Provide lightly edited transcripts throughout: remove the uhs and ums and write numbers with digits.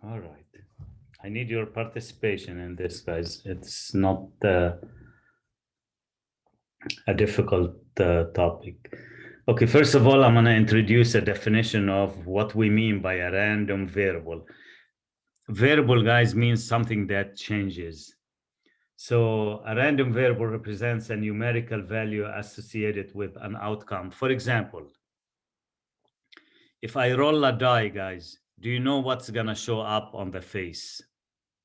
All right. I need your participation in this, guys. It's not a difficult topic. Okay, first of all, I'm going to introduce a definition of what we mean by a random variable. Variable, guys, means something that changes. So a random variable represents a numerical value associated with an outcome. For example, if I roll a die, guys, do you know what's going to show up on the face?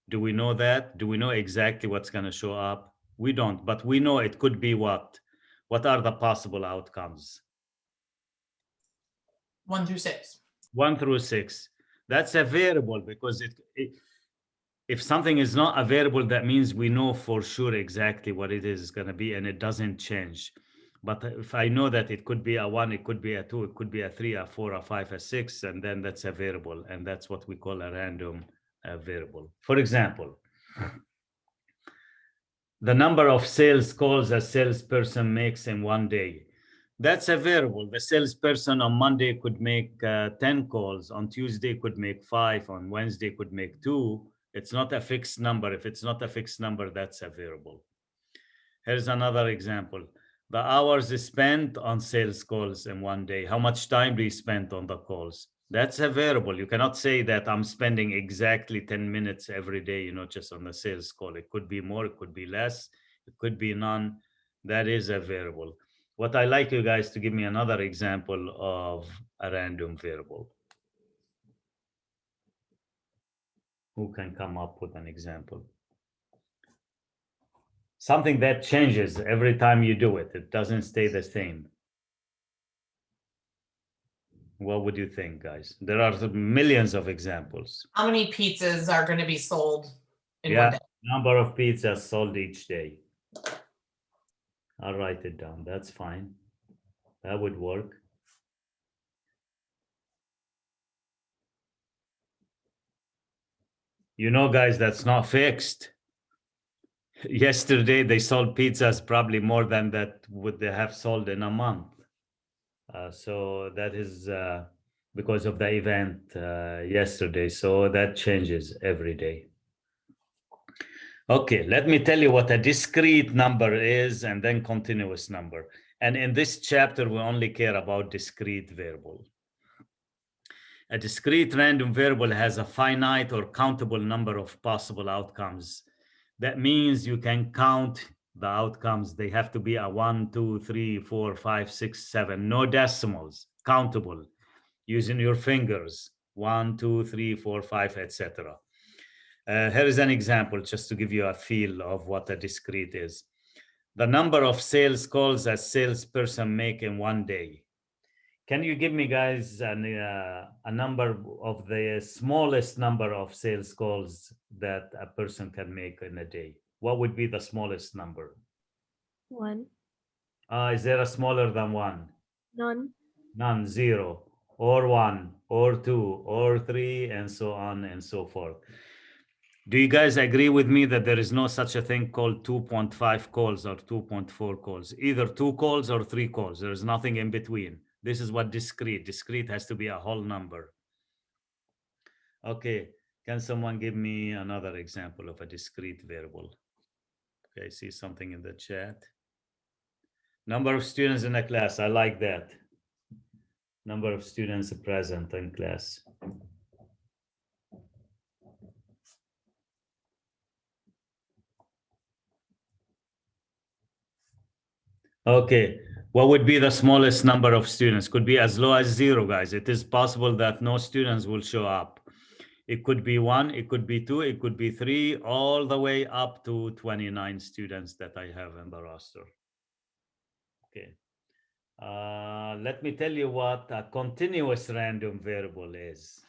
Do we know that? Do we know exactly what's going to show up? We don't, but we know it could be what? What are the possible outcomes? 1 through 6. 1 through 6. That's a variable because if something is not a variable, that means we know for sure exactly what it is going to be and it doesn't change. But if I know that it could be a 1, it could be a 2, it could be a 3, a 4, a 5, a 6, and then that's a variable. And that's what we call a random variable. For example, the number of sales calls a salesperson makes in one day. That's a variable. The salesperson on Monday could make 10 calls, on Tuesday could make 5, on Wednesday could make 2. It's not a fixed number. If it's not a fixed number, that's a variable. Here's another example. The hours spent on sales calls in one day. How much time do you spend on the calls? That's a variable. You cannot say that I'm spending exactly 10 minutes every day, just on the sales call. It could be more, it could be less, it could be none. That is a variable. What I like you guys to give me another example of a random variable. Who can come up with an example? Something that changes every time you do it. It doesn't stay the same. What would you think, guys? There are millions of examples. How many pizzas are going to be sold in Yeah, one day? number of pizzas sold each day. I'll write it down. That's fine. That would work. Guys, that's not fixed. Yesterday, they sold pizzas probably more than that would they have sold in a month. So that is because of the event yesterday. So that changes every day. Okay, let me tell you what a discrete number is and then continuous number. And in this chapter, we only care about discrete variable. A discrete random variable has a finite or countable number of possible outcomes. That means you can count the outcomes. They have to be a 1, 2, 3, 4, 5, 6, 7. No decimals, countable, using your fingers. 1, 2, 3, 4, 5, etc. Here is an example just to give you a feel of what a discrete is. The number of sales calls a salesperson make in one day. Can you give me, guys, a number of the smallest number of sales calls that a person can make in a day? What would be the smallest number? 1. Is there a smaller than 1? None. None, 0, or 1, or 2, or 3, and so on and so forth. Do you guys agree with me that there is no such a thing called 2.5 calls or 2.4 calls? Either 2 calls or 3 calls. There is nothing in between. This is what discrete. Discrete has to be a whole number. Okay, can someone give me another example of a discrete variable? Okay, I see something in the chat. Number of students in a class. I like that. Number of students present in class. Okay, what would be the smallest number of students? Could be as low as 0, guys. It is possible that no students will show up. It could be 1, it could be 2, it could be 3, all the way up to 29 students that I have in the roster. Okay. Let me tell you what a continuous random variable is.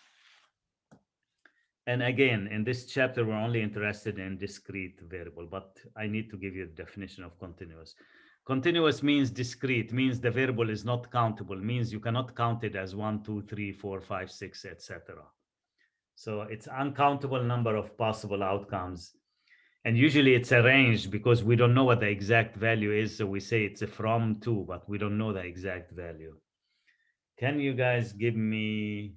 And again, in this chapter, we're only interested in discrete variable, but I need to give you the definition of continuous. Continuous means discrete, means the variable is not countable, means you cannot count it as 1, 2, 3, 4, 5, 6, etc. So it's uncountable number of possible outcomes. And usually it's arranged because we don't know what the exact value is. So we say it's a from to, but we don't know the exact value. Can you guys give me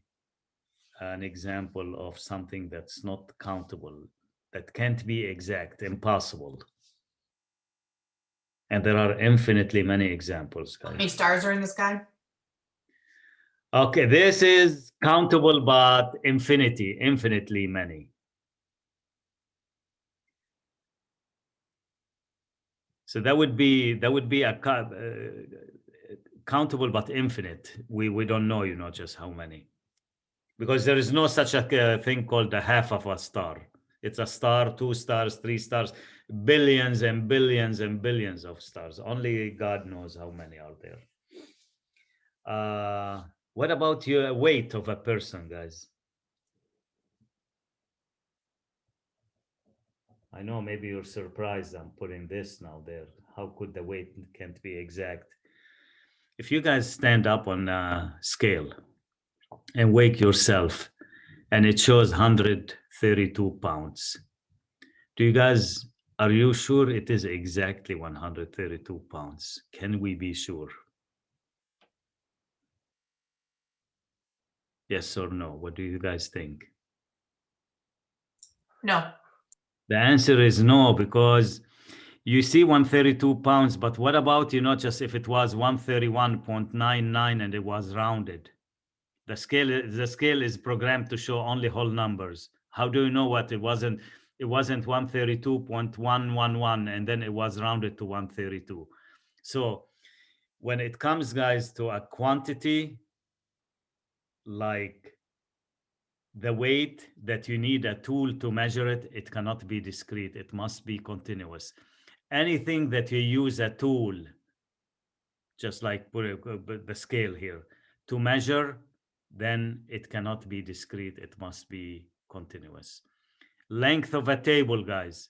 an example of something that's not countable, that can't be exact, impossible. And there are infinitely many examples, How many guys. stars are in the sky? Okay, this is countable, but infinitely many. So that would be a countable but infinite. We don't know, just how many, because there is no such a thing called a half of a star. It's a star, 2 stars, 3 stars, billions and billions and billions of stars. Only God knows how many are there. What about your weight of a person, guys? I know maybe you're surprised I'm putting this now there. How could the weight can't be exact? If you guys stand up on a scale and wake yourself and it shows 132 pounds, are you sure it is exactly 132 pounds? Can we be sure? Yes or no? What do you guys think? No. The answer is no, because you see 132 pounds, but what about, just if it was 131.99 and it was rounded? The scale is programmed to show only whole numbers. How do you know what it wasn't? It wasn't 132.111 and then it was rounded to 132. So when it comes, guys, to a quantity like the weight that you need a tool to measure it, it cannot be discrete. It must be continuous. Anything that you use a tool, just like the scale here, to measure, then it cannot be discrete. It must be continuous. Length of a table, guys.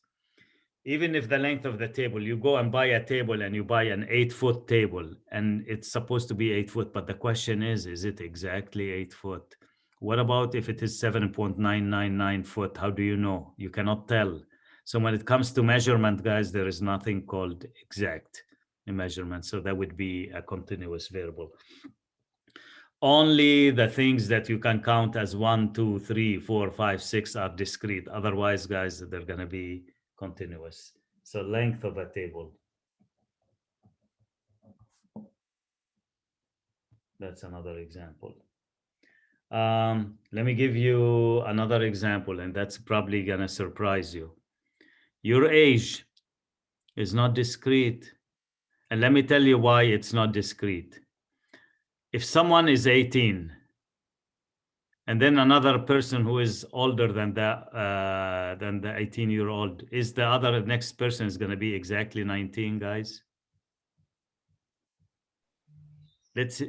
Even if the length of the table, you go and buy a table and you buy an 8-foot table and it's supposed to be 8 foot, but the question is it exactly 8 foot? What about if it is 7.999 foot? How do you know? You cannot tell. So when it comes to measurement, guys, there is nothing called exact measurement. So that would be a continuous variable. Only the things that you can count as 1, 2, 3, 4, 5, 6 are discrete. Otherwise, guys, they're going to be continuous. So length of a table. That's another example. Let me give you another example, and that's probably going to surprise you. Your age is not discrete. And let me tell you why it's not discrete. If someone is 18, and then another person who is older than the 18-year-old, is the other next person is going to be exactly 19, guys? Let's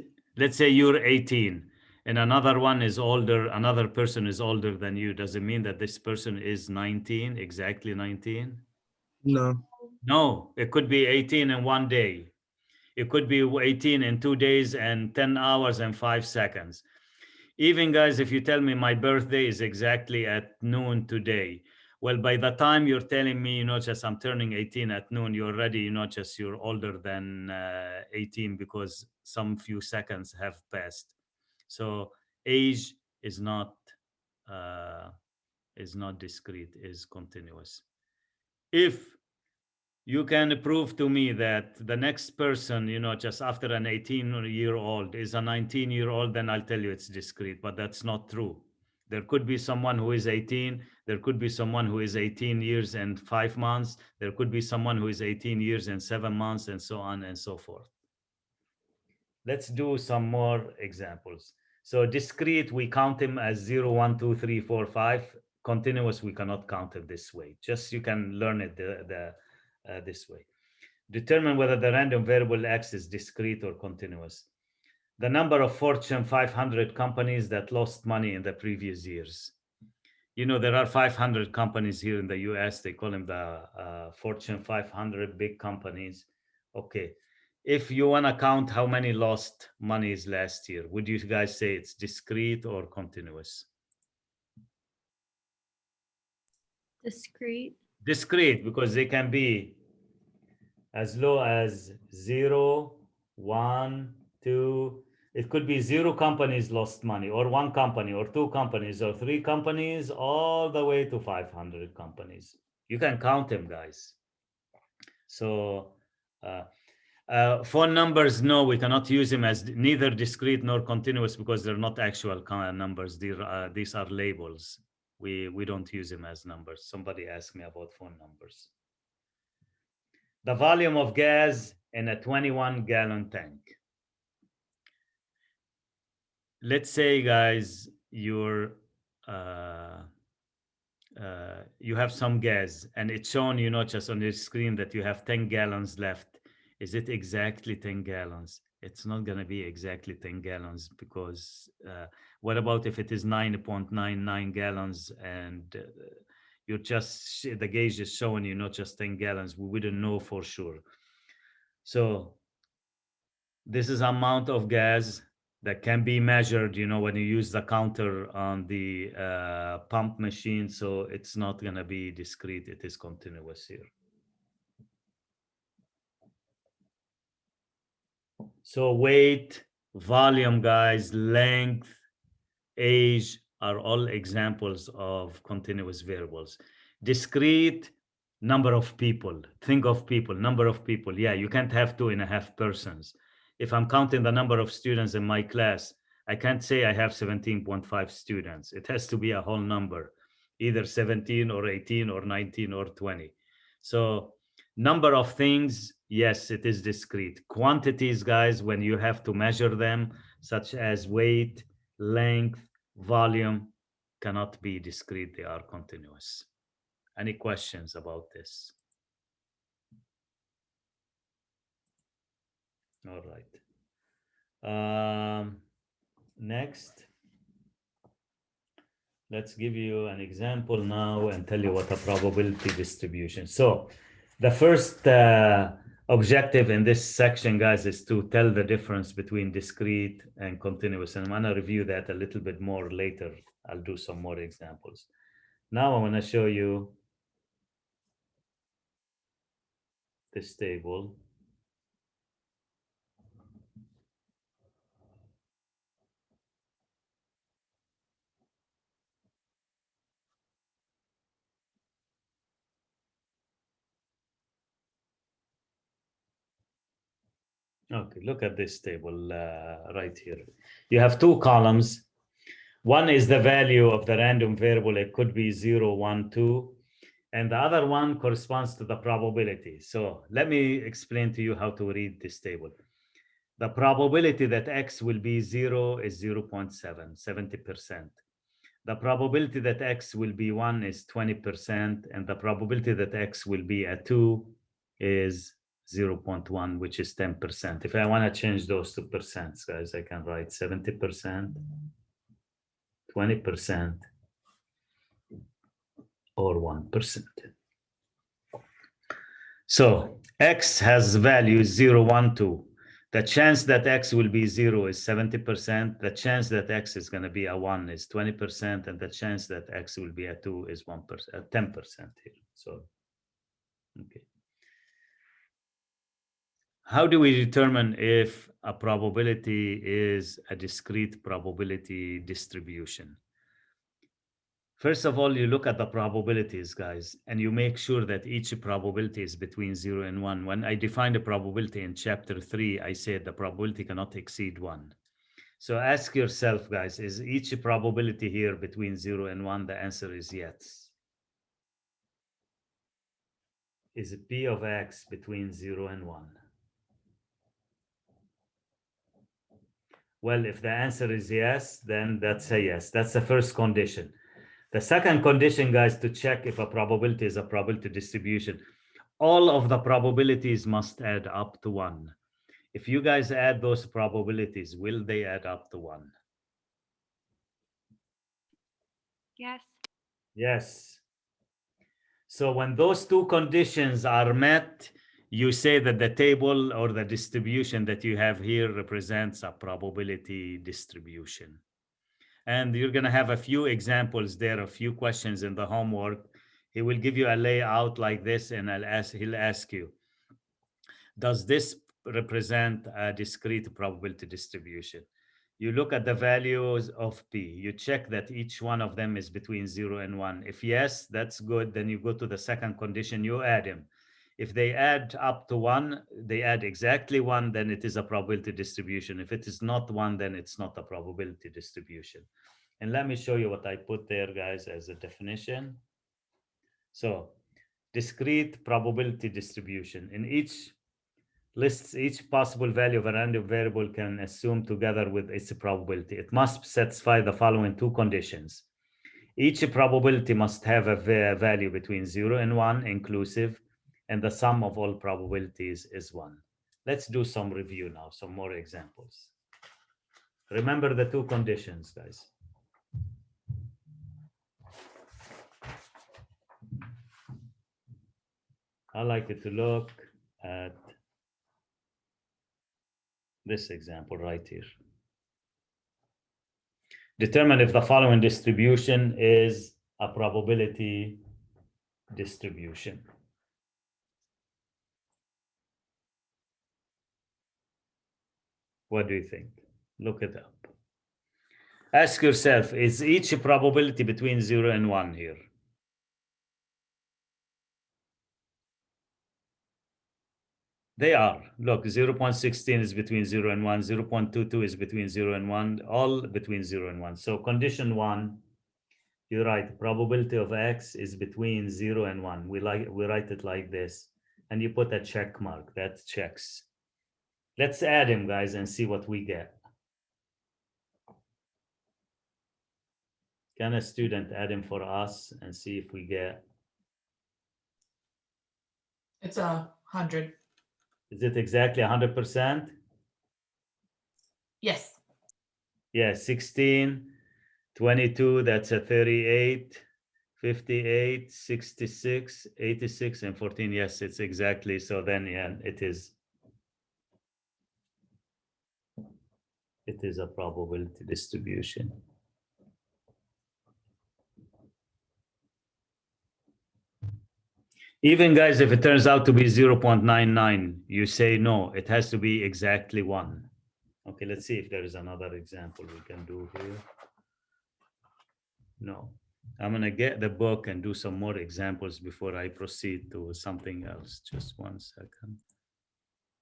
say you're 18 and another one is older, another person is older than you. Does it mean that this person is 19, exactly 19? No. No, it could be 18 in 1 day. It could be 18 in 2 days and 10 hours and 5 seconds. Even, guys, if you tell me my birthday is exactly at noon today, well, by the time you're telling me, just I'm turning 18 at noon, you're already, you're older than 18 because some few seconds have passed. So age is not discrete, is continuous. If you can prove to me that the next person, just after an 18-year-old is a 19-year-old, then I'll tell you it's discrete, but that's not true. There could be someone who is 18. There could be someone who is 18 years and 5 months. There could be someone who is 18 years and 7 months, and so on and so forth. Let's do some more examples. So discrete, we count them as 0, 1, 2, 3, 4, 5. Continuous, we cannot count it this way. Just you can learn it this way. Determine whether the random variable X is discrete or continuous. The number of Fortune 500 companies that lost money in the previous years. There are 500 companies here in the US. They call them the Fortune 500 big companies. Okay. If you want to count how many lost monies last year, would you guys say it's discrete or continuous? Discrete. Discrete, because they can be as low as 0, 1, 2. It could be 0 companies lost money, or 1 company, or 2 companies, or 3 companies, all the way to 500 companies. You can count them, guys. So phone numbers, no, we cannot use them as neither discrete nor continuous because they're not actual numbers. These are labels. We don't use them as numbers. Somebody asked me about phone numbers. The volume of gas in a 21-gallon tank. Let's say, guys, you have some gas and it's shown, just on the screen that you have 10 gallons left. Is it exactly 10 gallons? It's not going to be exactly 10 gallons because what about if it is 9.99 gallons and you're just, the gauge is showing you not just 10 gallons. We wouldn't know for sure. So this is amount of gas that can be measured, when you use the counter on the pump machine. So it's not going to be discrete. It is continuous here. So weight, volume, guys, length, age are all examples of continuous variables. Discrete, number of people. Think of people, number of people. Yeah, you can't have 2.5 persons. If I'm counting the number of students in my class, I can't say I have 17.5 students. It has to be a whole number, either 17 or 18 or 19 or 20. So number of things, yes, it is discrete. Quantities, guys, when you have to measure them, such as weight, length, volume, cannot be discrete. They are continuous. Any questions about this? All right. Next, let's give you an example now and tell you what a probability distribution. So the first objective in this section, guys, is to tell the difference between discrete and continuous. And I'm going to review that a little bit more later. I'll do some more examples. Now I want to show you this table. Okay, look at this table right here. You have 2 columns. One is the value of the random variable. It could be 0, 1, 2. And the other one corresponds to the probability. So let me explain to you how to read this table. The probability that X will be 0 is 0.7, 70%. The probability that X will be 1 is 20%. And the probability that X will be a 2 is 0.1, which is 10%. If I want to change those to percents, guys, I can write 70%, 20%, or 1%. So X has values 0, 1, 2. The chance that X will be 0 is 70%. The chance that X is going to be a 1 is 20%. And the chance that X will be a 2 is 1%, 10% here. So, okay. How do we determine if a probability is a discrete probability distribution? First of all, you look at the probabilities, guys, and you make sure that each probability is between 0 and 1. When I defined a probability in chapter 3, I said the probability cannot exceed 1. So ask yourself, guys, is each probability here between 0 and 1? The answer is yes. Is P of X between 0 and 1? Well, if the answer is yes, then that's a yes. That's the first condition. The second condition, guys, to check if a probability is a probability distribution, all of the probabilities must add up to 1. If you guys add those probabilities, will they add up to 1? Yes. Yes. So when those 2 conditions are met, you say that the table or the distribution that you have here represents a probability distribution. And you're going to have a few examples there, a few questions in the homework. He will give you a layout like this, and he'll ask you, does this represent a discrete probability distribution? you look at the values of P. You check that each one of them is between 0 and 1. If yes, that's good. Then you go to the second condition, you add them. If they add up to 1, they add exactly 1, then it is a probability distribution. If it is not 1, then it's not a probability distribution. And let me show you what I put there, guys, as a definition. So, discrete probability distribution. In each lists each possible value of a random variable can assume together with its probability. It must satisfy the following two conditions. Each probability must have a value between 0 and 1 inclusive, and the sum of all probabilities is 1. Let's do some review now, some more examples. Remember the two conditions, guys. I like it to look at this example right here. Determine if the following distribution is a probability distribution. What do you think? Look it up. Ask yourself, is each probability between 0 and 1 here? They are. Look, 0.16 is between 0 and 1, 0.22 is between 0 and 1, all between 0 and 1. So condition 1, you're right, probability of X is between 0 and 1. We write it like this, and you put a check mark, that checks. Let's add them, guys, and see what we get. Can a student add them for us and see if we get? It's 100. Is it exactly 100%? Yes. Yeah, 16, 22, that's a 38, 58, 66, 86, and 14. Yes, it's exactly. So then, yeah, it is a probability distribution. Even, guys, if it turns out to be 0.99, you say no, it has to be exactly 1. Okay, let's see if there is another example we can do here. No, I'm gonna get the book and do some more examples before I proceed to something else. Just 1 second.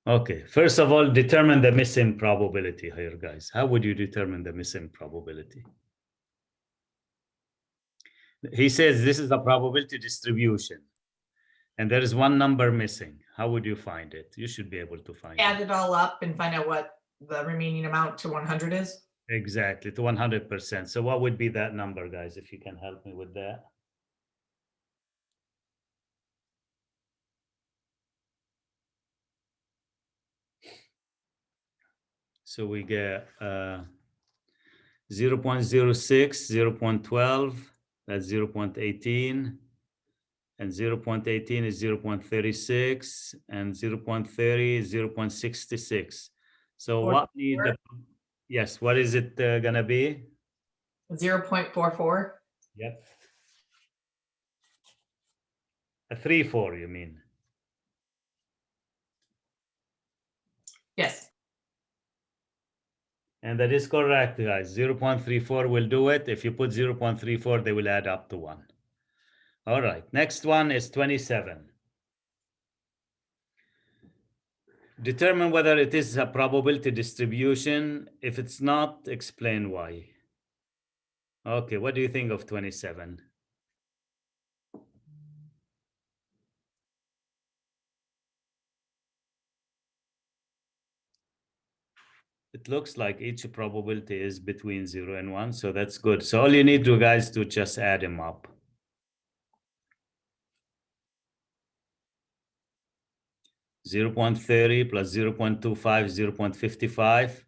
Okay, first of all, determine the missing probability here, guys. How would you determine the missing probability? He says this is a probability distribution, and there is one number missing. How would you find it? You should be able to find Add it. it all up and find out what the remaining amount to 100 is. Exactly, to 100%. So what would be that number, guys, if you can help me with that? So we get 0.06, 0.12, that's 0.18, and 0.18 is 0.36, and 0.30 is 0.66. So what need the, yes, what is it gonna be? 0.44. Yep. A 3-4, you mean? Yes. And that is correct, guys. 0.34 will do it. If you put 0.34, they will add up to 1. All right, next one is 27. Determine whether it is a probability distribution. If it's not, explain why. Okay, what do you think of 27? It looks like each probability is between 0 and 1, so that's good. So all you need to, guys, to just add them up. Zero 0.30 plus 0.25, 0.55,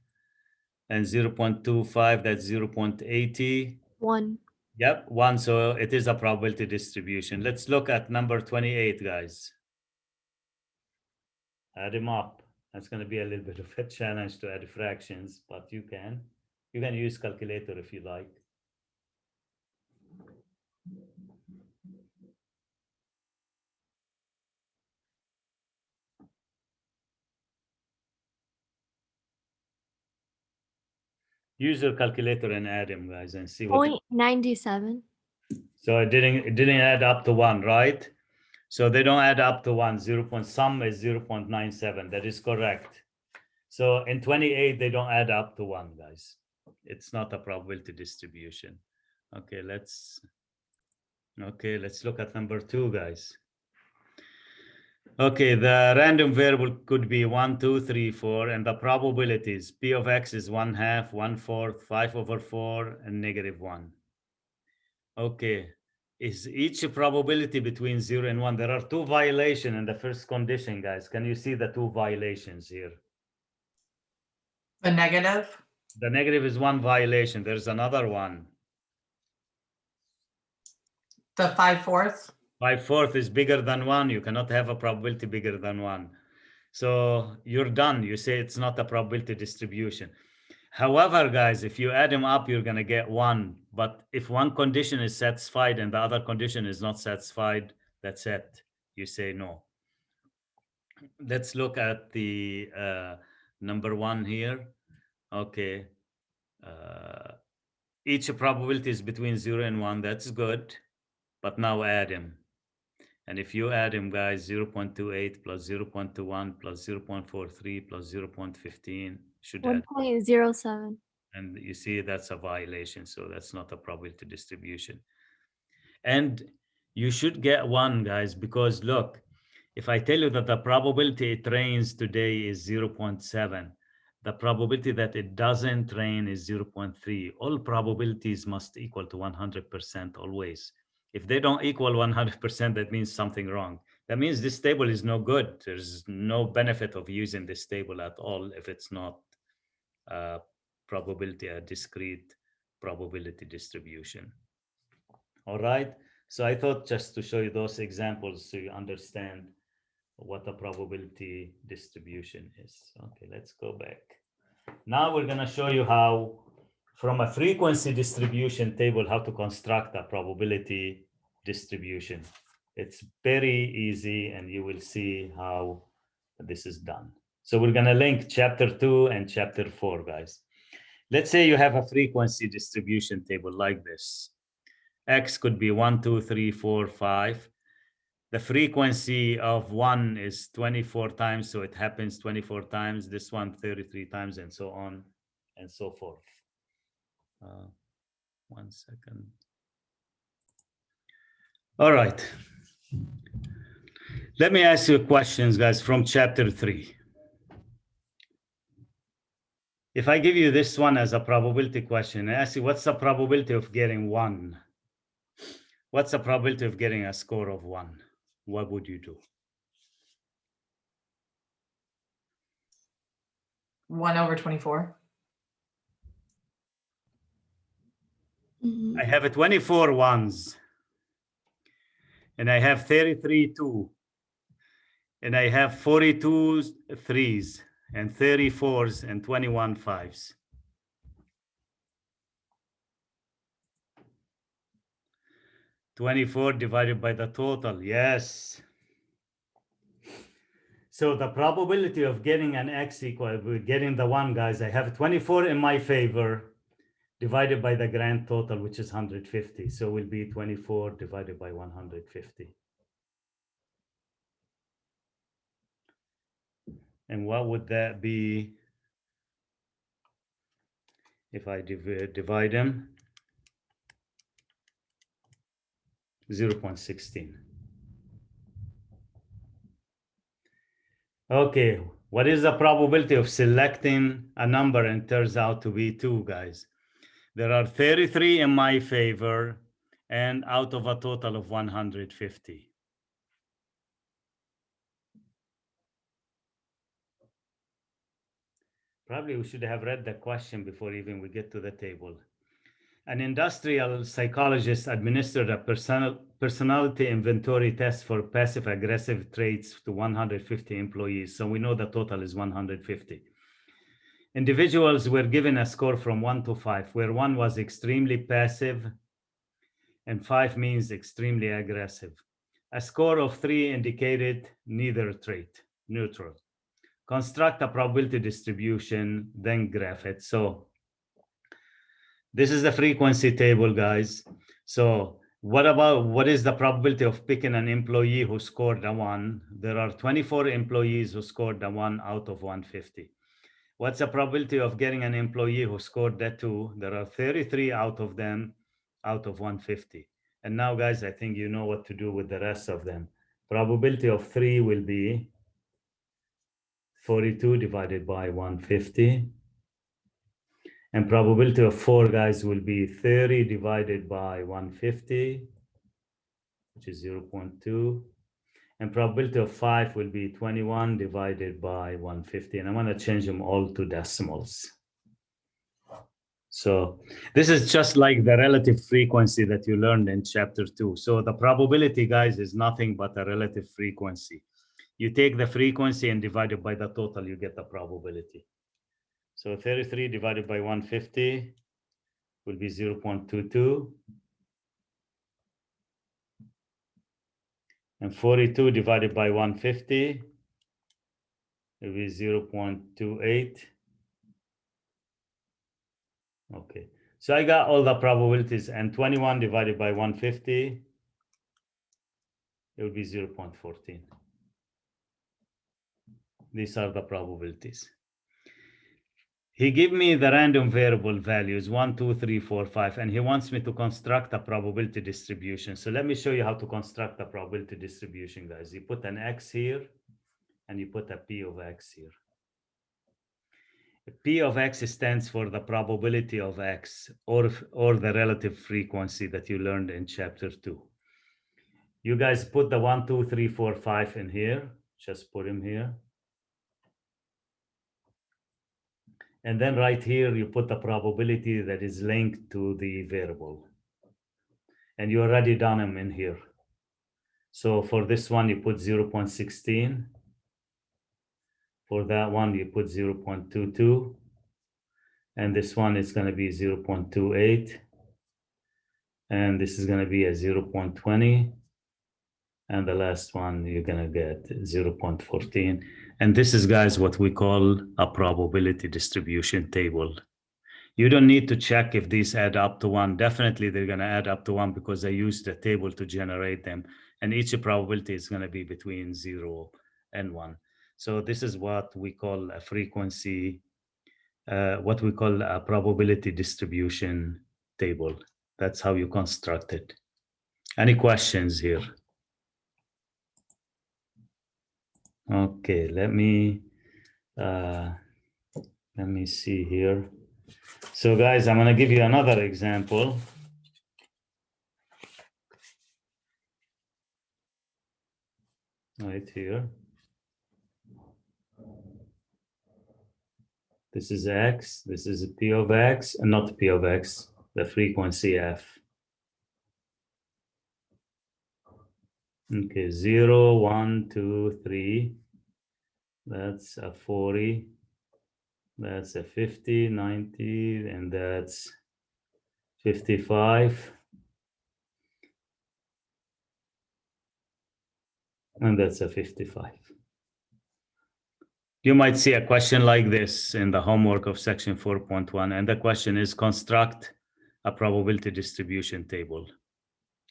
and 0.25, that's 0.80. 1. Yep, 1, so it is a probability distribution. Let's look at number 28, guys. Add them up. That's going to be a little bit of a challenge to add fractions, but you can use calculator if you like. Use your calculator and add them, guys, and see what. 0.97. So it didn't add up to 1, right? So they don't add up to 1. 0. Some is 0.97. That is correct. So in 28, they don't add up to 1, guys. It's not a probability distribution. Okay, let's look at number 2, guys. Okay, the random variable could be 1, 2, 3, 4, and the probabilities P of X is 1/2, 1/4, 5/4, and -1. Okay, is each probability between 0 and 1? There are 2 violations in the first condition, guys. Can you see the 2 violations here? The negative, The negative is 1 violation. There's another one. the 5/4. 5/4 is bigger than 1. You cannot have a probability bigger than 1. So you're done. You say it's not a probability distribution. However, guys, if you add them up, you're going to get 1. But if one condition is satisfied and the other condition is not satisfied, that's it. You say no. Let's look at the number 1 here. Okay. Each probability is between 0 and 1. That's good. But now add them. And if you add them, guys, 0.28 plus 0.21 plus 0.43 plus 0.15 should add. 1.07. And you see that's a violation. So that's not a probability distribution. And you should get 1, guys, because look, if I tell you that the probability it rains today is 0.7, the probability that it doesn't rain is 0.3. All probabilities must equal to 100% always. If they don't equal 100%, that means something wrong. That means this table is no good. There's no benefit of using this table at all if it's not a discrete probability distribution. All right. So I thought just to show you those examples so you understand what a probability distribution is. Okay, let's go back. Now we're going to show you how, from a frequency distribution table, how to construct a probability distribution. It's very easy, and you will see how this is done. So we're going to link chapter 2 and chapter 4, guys. Let's say you have a frequency distribution table like this. X could be 1, 2, 3, 4, 5. The frequency of 1 is 24 times, so it happens 24 times. This one 33 times, and so on and so forth. 1 second. All right. Let me ask you questions, guys, from chapter 3. If I give you this one as a probability question, I ask you, what's the probability of getting 1? What's the probability of getting a score of 1? What would you do? 1/24. Mhm. I have a 24 ones, and I have 33 2, and I have 42 3s, and 34s, and 21 5s. $24 divided by the total, yes. So the probability of getting an X equal, getting the 1, guys, I have 24 in my favor, divided by the grand total, which is 150. So it will be 24 divided by 150. And what would that be if I divide them? 0.16. Okay, what is the probability of selecting a number and turns out to be 2, guys? There are 33 in my favor and out of a total of 150. Probably we should have read the question before even we get to the table. An industrial psychologist administered a personality inventory test for passive aggressive traits to 150 employees. So we know the total is 150. Individuals were given a score from 1 to 5, where 1 was extremely passive and 5 means extremely aggressive. A score of 3 indicated neither trait, neutral. Construct a probability distribution, then graph it. So This is the frequency table, guys. So what is the probability of picking an employee who scored a 1? There are 24 employees who scored a 1 out of 150. What's the probability of getting an employee who scored that 2? There are 33 out of them out of 150. And now, guys, I think you know what to do with the rest of them. Probability of 3 will be 42 divided by 150. And probability of 4, guys, will be 30 divided by 150, which is 0.2. And probability of 5 will be 21 divided by 150. And I'm going to change them all to decimals. So this is just like the relative frequency that you learned in chapter 2. So the probability, guys, is nothing but a relative frequency. You take the frequency and divide it by the total, you get the probability. So 33 divided by 150 will be 0.22. And 42 divided by 150 will be 0.28. Okay, so I got all the probabilities, and 21 divided by 150, it will be 0.14. These are the probabilities. He gave me the random variable values 1, 2, 3, 4, 5, and he wants me to construct a probability distribution. So let me show you how to construct a probability distribution, guys. You put an X here, and you put a P of X here. P of X stands for the probability of X, or the relative frequency that you learned in chapter 2. You guys put the 1, 2, 3, 4, 5 in here. Just put them here. And then right here, you put the probability that is linked to the variable. And you already done them in here. So for this one, you put 0.16. For that one, you put 0.22. And this one is going to be 0.28. And this is going to be a 0.20. And the last one, you're going to get 0.14. And this is, guys, what we call a probability distribution table. You don't need to check if these add up to 1. Definitely, they're going to add up to 1 because I used the table to generate them. And each probability is going to be between 0 and 1. So this is what we call a frequency, what we call a probability distribution table. That's how you construct it. Any questions here? Okay, let me see here. So guys, I'm going to give you another example. Right here. This is X, this is P of X, and not P of X, the frequency F. Okay, 0, 1, 2, 3. That's a 40. That's a 50, 90, and that's 55. And that's a 55. You might see a question like this in the homework of section 4.1, and the question is construct a probability distribution table.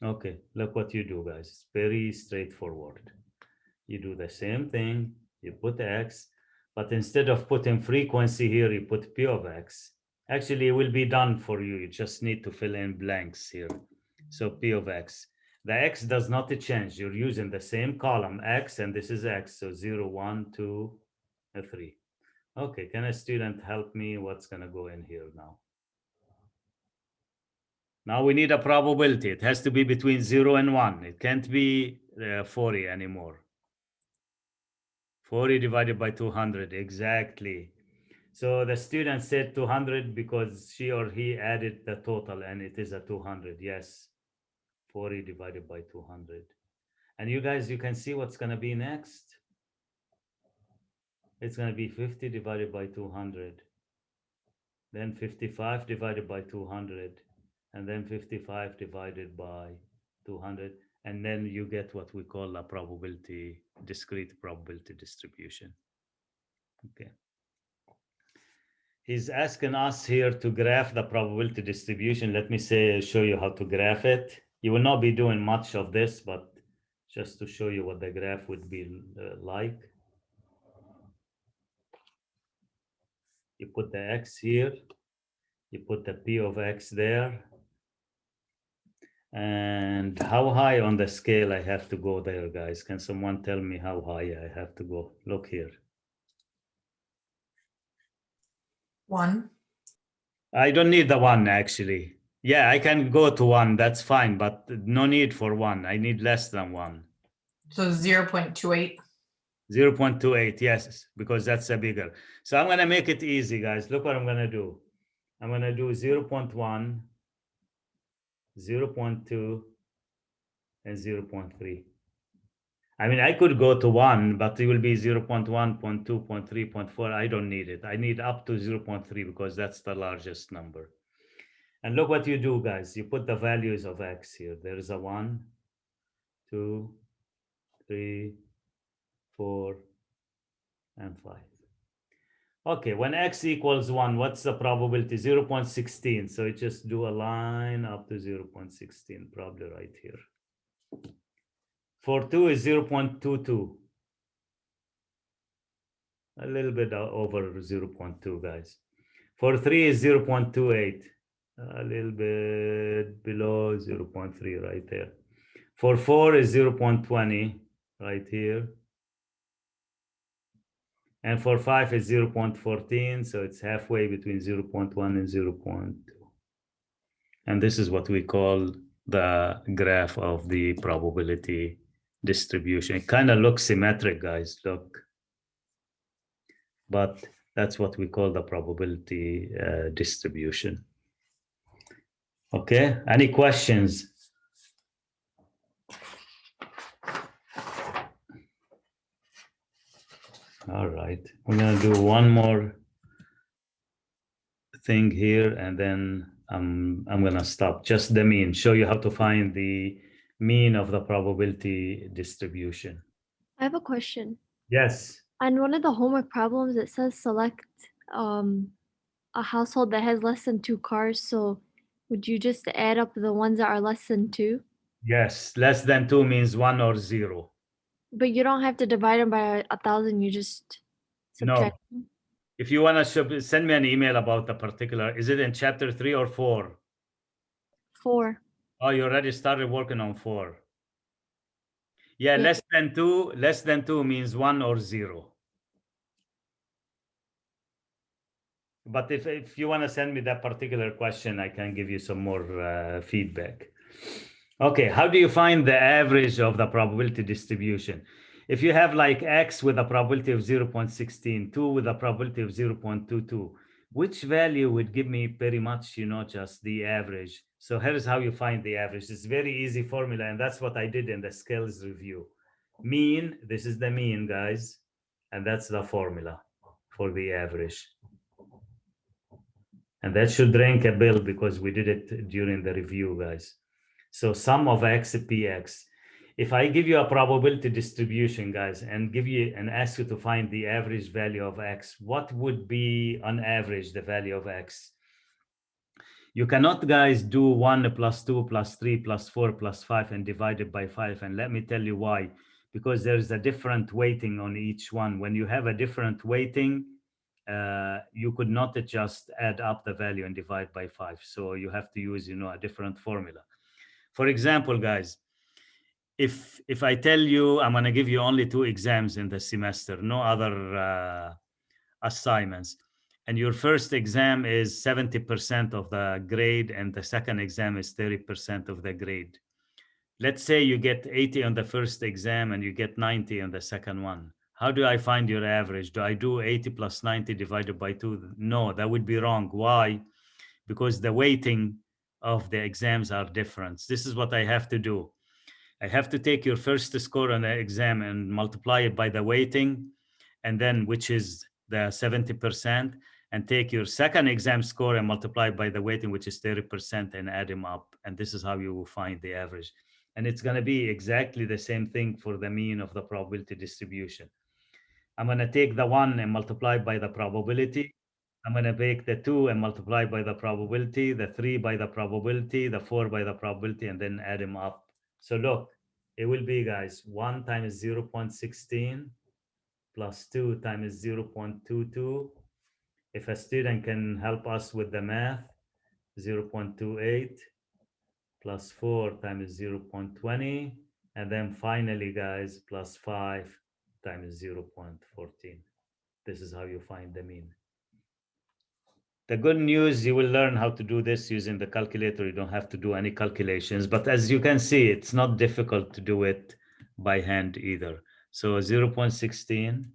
Okay, look what you do, guys. It's very straightforward. You do the same thing, you put X, but instead of putting frequency here, you put P of X. Actually, it will be done for you. You just need to fill in blanks here. So P of X. The X does not change. You're using the same column, X, and this is X. So 0, 1, 2, 3. Okay, can a student help me? What's going to go in here now? Now we need a probability. It has to be between 0 and 1. It can't be 40 anymore. 40 divided by 200, exactly. So the student said 200 because she or he added the total and it is a 200. Yes, 40 divided by 200. And you guys, you can see what's going to be next. It's going to be 50 divided by 200. Then 55 divided by 200. And then 55 divided by 200. And then you get what we call a probability, discrete probability distribution. Okay. He's asking us here to graph the probability distribution. Let me show you how to graph it. You will not be doing much of this, but just to show you what the graph would be like. You put the X here, you put the P of X there. And how high on the scale I have to go there, guys? Can someone tell me how high I have to go? Look here. 1. I don't need the 1 actually. Yeah, I can go to 1, that's fine, but no need for 1. I need less than 1. So 0.28. 0.28, yes, because that's a bigger. So I'm gonna make it easy, guys. Look what I'm gonna do. I'm gonna do 0.1, 0.2, and 0.3. I mean, I could go to 1, but it will be 0.1, 0.2, 0.3, 0.4. I don't need it. I need up to 0.3 because that's the largest number. And look what you do, guys. You put the values of X here. There's a 1, 2, 3, 4, and 5. Okay, when X equals 1, what's the probability? 0.16. So you just do a line up to 0.16, probably right here. For 2 is 0.22. A little bit over 0.2, guys. For 3 is 0.28. A little bit below 0.3 right there. For 4 is 0.20 right here. And for 5 is 0.14, so it's halfway between 0.1 and 0.2. And this is what we call the graph of the probability distribution. It kind of looks symmetric, guys, look. But that's what we call the probability distribution. Okay, any questions? All right, we're gonna do one more thing here and then I'm gonna stop. Just the mean, show you how to find the mean of the probability distribution. I have a question. Yes, On one of the homework problems, it says select a household that has less than 2 cars. So would you just add up the ones that are less than 2? yes, less than 2 means 1 or 0. But you don't have to divide them by 1,000. You just No. subtract them. If you want to send me an email about the particular, is it in chapter 3 or 4? 4. Oh, you already started working on 4. Yeah, Yeah. less than 2 means 1 or 0. But if you want to send me that particular question, I can give you some more feedback. Okay, how do you find the average of the probability distribution? If you have like X with a probability of 0.16, 2 with a probability of 0.22, which value would give me pretty much, just the average? So here's how you find the average. It's a very easy formula, and that's what I did in the skills review. Mean, this is the mean, guys, and that's the formula for the average. And that should ring a bell because we did it during the review, guys. So sum of X PX. If I give you a probability distribution, guys, and ask you to find the average value of X, what would be on average the value of X? You cannot, guys, do 1 plus 2 plus 3 plus 4 plus 5 and divide it by 5. And let me tell you why. Because there's a different weighting on each one. When you have a different weighting, you could not just add up the value and divide by 5. So you have to use, a different formula. For example, guys, if I tell you I'm going to give you only 2 exams in the semester, no other assignments, and your first exam is 70% of the grade and the second exam is 30% of the grade. Let's say you get 80 on the first exam and you get 90 on the second one. How do I find your average? Do I do 80 plus 90 divided by 2? No, that would be wrong. Why? Because the weighting of the exams are different. This is what I have to do. I have to take your first score on the exam and multiply it by the weighting, and then which is the 70%, and take your second exam score and multiply it by the weighting, which is 30%, and add them up. And this is how you will find the average. And it's going to be exactly the same thing for the mean of the probability distribution. I'm going to take the 1 and multiply by the probability. I'm going to take the 2 and multiply by the probability, the 3 by the probability, the 4 by the probability, and then add them up. So look, it will be, guys, 1 times 0.16 plus 2 times 0.22. If a student can help us with the math, 0.28 plus 4 times 0.20. And then finally, guys, plus 5 times 0.14. This is how you find the mean. The good news, you will learn how to do this using the calculator. You don't have to do any calculations. But as you can see, it's not difficult to do it by hand either. So 0.16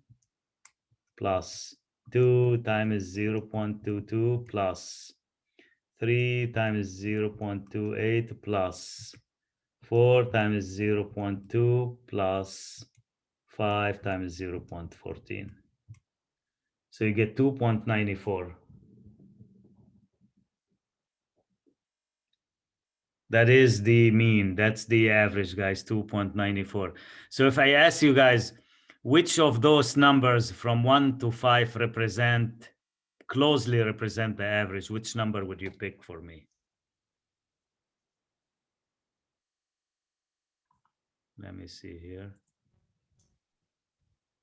plus 2 times 0.22 plus 3 times 0.28 plus 4 times 0.2 plus 5 times 0.14. So you get 2.94. That is the mean. That's the average, guys, 2.94. So if I ask you guys, which of those numbers from 1 to 5 closely represent the average, which number would you pick for me? Let me see here.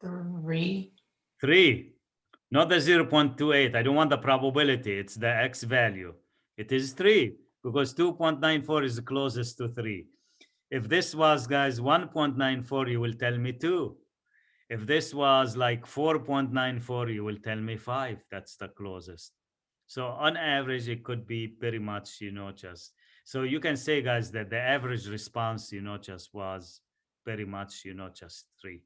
3. 3, not the 0.28. I don't want the probability. It's the X value. It is 3 because 2.94 is the closest to 3. If this was, guys, 1.94, you will tell me 2. If this was like 4.94, you will tell me 5. That's the closest. So on average, it could be pretty much, just. So you can say, guys, that the average response, just was pretty much, just 3.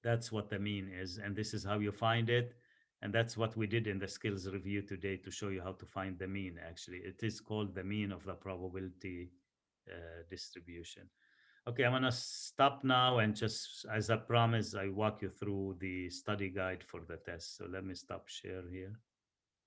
That's what the mean is. And this is how you find it. And that's what we did in the skills review today to show you how to find the mean, actually. It is called the mean of the probability distribution. Okay, I'm gonna stop now and just, as I promised, I walk you through the study guide for the test. So let me stop share here.